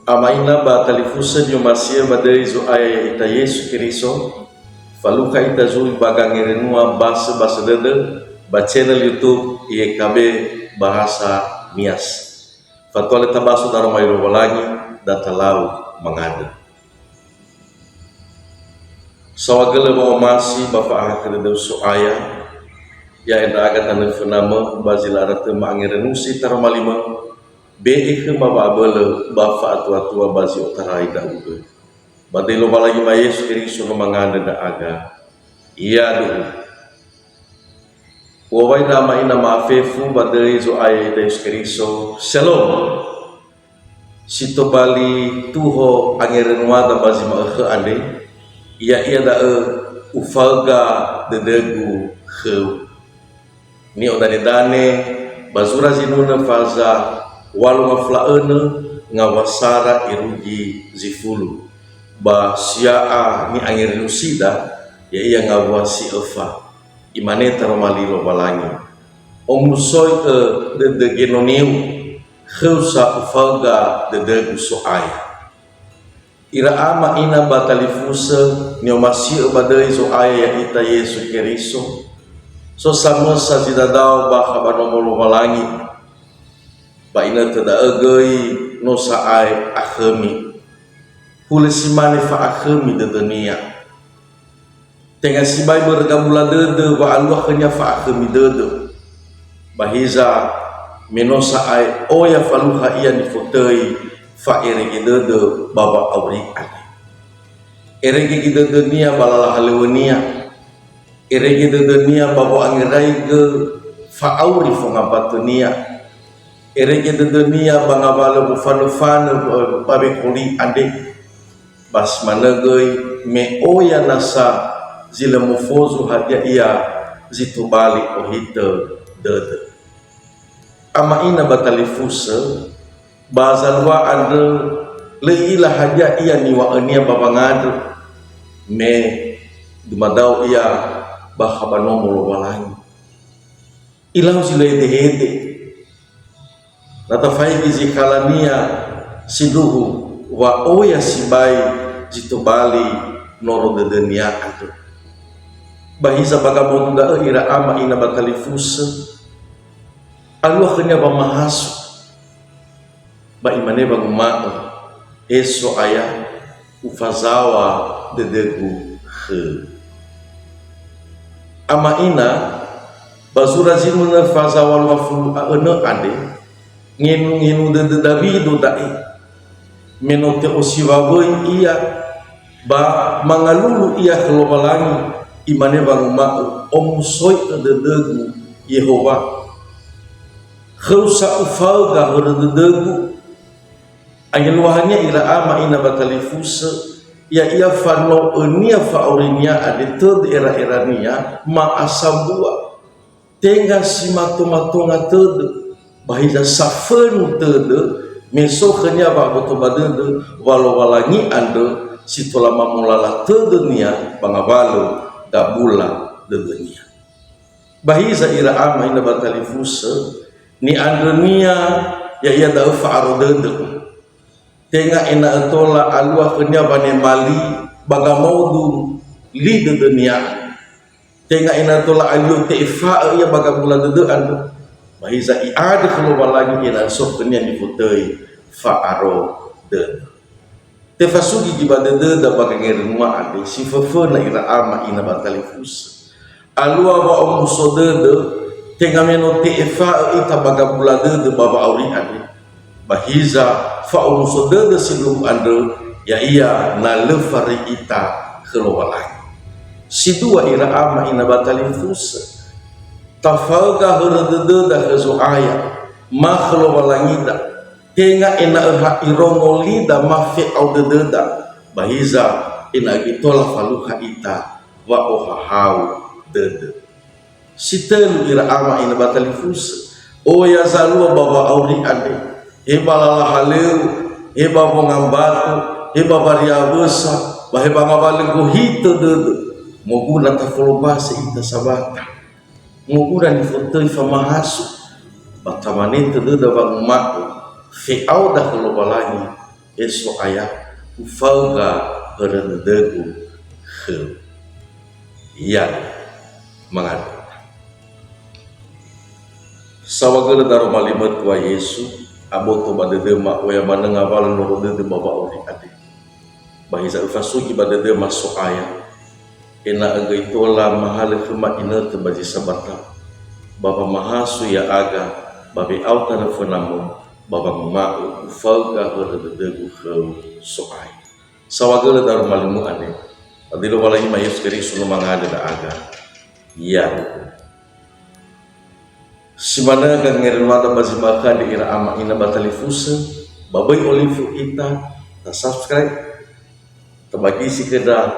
Amaina ba talifusa dio masia badai zo aya ita Yesu Kristo faluka ita zui bagangerenua basa dede ba channel YouTube IEKB bahasa Nias fatwale tabasu daromai robalangi dan talau mengada sawagele ba masi bafa akede so aya ya enda aga tanel fenama bazilara te mangerenusi taromalima be ke baba bele bafa atua bazi otarai da ube badelo balagi ma Yesu Kristo no manganda da aga iya do wawai nama ina maafefu badai zo aya da Yesu Kristo shalom sito bali tuho angerenwa da bazi ma ande iya da ufaga de degu khu ni odane bazura zinuna faza walu ngaflaene ngawasara irugi zifulu ba siaa ni angerenusida ya iya ngawasi efa imane taromalilo balangi omusoi de genoniu khausa ufaga de gusoaya ira ama ina batalifusa niomasi badai zo aya ya ita Yesu Kristo so sama sa zidadao ba kabanomolo balangi ba ina tada agai no saai akhami hulesimane fa akhami de dunia tengah sibai bergabula dede wa Allah kenya fa akhami dede bahiza meno saai oya faluha iya di fotei fa erege dede baba auri ane erege de dunia balala halewenia erege de dunia baba angerai ge fa auri fo ngapatunia erege de dunia bangabala bufano babe kuli ande bas managoi me oya nasa zila mufozu hadia iya zitubali ohite dede ama ina batalifusa bazalwa ande leila hadia iya niwa ania babangade me dumadau iya bahabanomo walangi ilau zila hede natafai gizikalania siduhu wa oya sibai jitubali noro de dunia atu bahiza bagabonda ira ama ina batalifusa alu akhirnya bamahasu ba imane bagumao eso aya ufazawa de degu he ama ina bazura zinuna fazawa wafu ane ngenu de Davido dai menote osiwaboi iya ba mangalulu iya kelobalangi imane banguma omsoi de degu Yehova khausa ufaga de degu ayeluhanya ila ama ina batalifusa ya iya fano enia faurinia ade tod era-erania ma asabua tenga simato-matonga tod bahiza safenu tede mesokhnya ba boto badede walau walangi ande situlama mulala tede nia bangabalo dabula de dunia bahiza ira ama ina batalifusa ni ande nia ya iya da fa'aro dede tenga ina atola alua khnya bane mali bagamaudu li de dunia tenga ina atola alu tefa ya bagabula dede ande bahiza iade keluar lagi ina sok kenya di futei faaro de tefasugi gibade de da bagangere rumah ade si fefena ira ama ina batalifus alua wa omusode de tengameno tefa ita bagabula de baba auri ade bahiza fa omusode de sidum ande ya iya na lefari ita keluar lagi si dua ira ama ina batalifus tafaga herdede da hezo aya makhlo walangida tenga ina ha irongoli da mafi audededa bahiza ina gitola faluha ita wa ohahau dede sitelu ira ama ina batalifus o ya zalua baba auri ade balala haleu babo ngambatu baba riabusa baheba ngabalego hito dede moguna tafolobase ita sabata mugura ni fotoi famahasu batamanin teu da bang mak fi au dah kalau balani esok ayah ufalga heredegu he iya mangad sawagala daro malimat wa Yesu aboto badede mak waya manenga balan no de baba ori ade bahisa ufasugi badede masuk ayah ena agai tola mahale fuma ina tebaji sabata baba mahasu ya aga babi auta na funamu baba mau ufalga heredegu he soai sawagala daro malimu ade adilo walahi mayus keri sunu mangade da aga iya simana kan ngerin mata basi baka di ira ama ina batali fusa babai olivu ita ta subscribe ta bagi si keda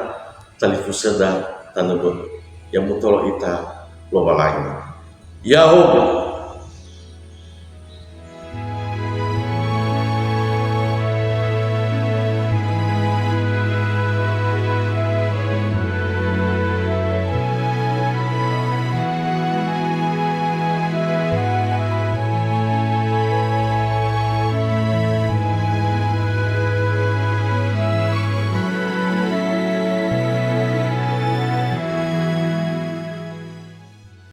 tali fusa da tanabun yang mutolo ita lo balai ya ho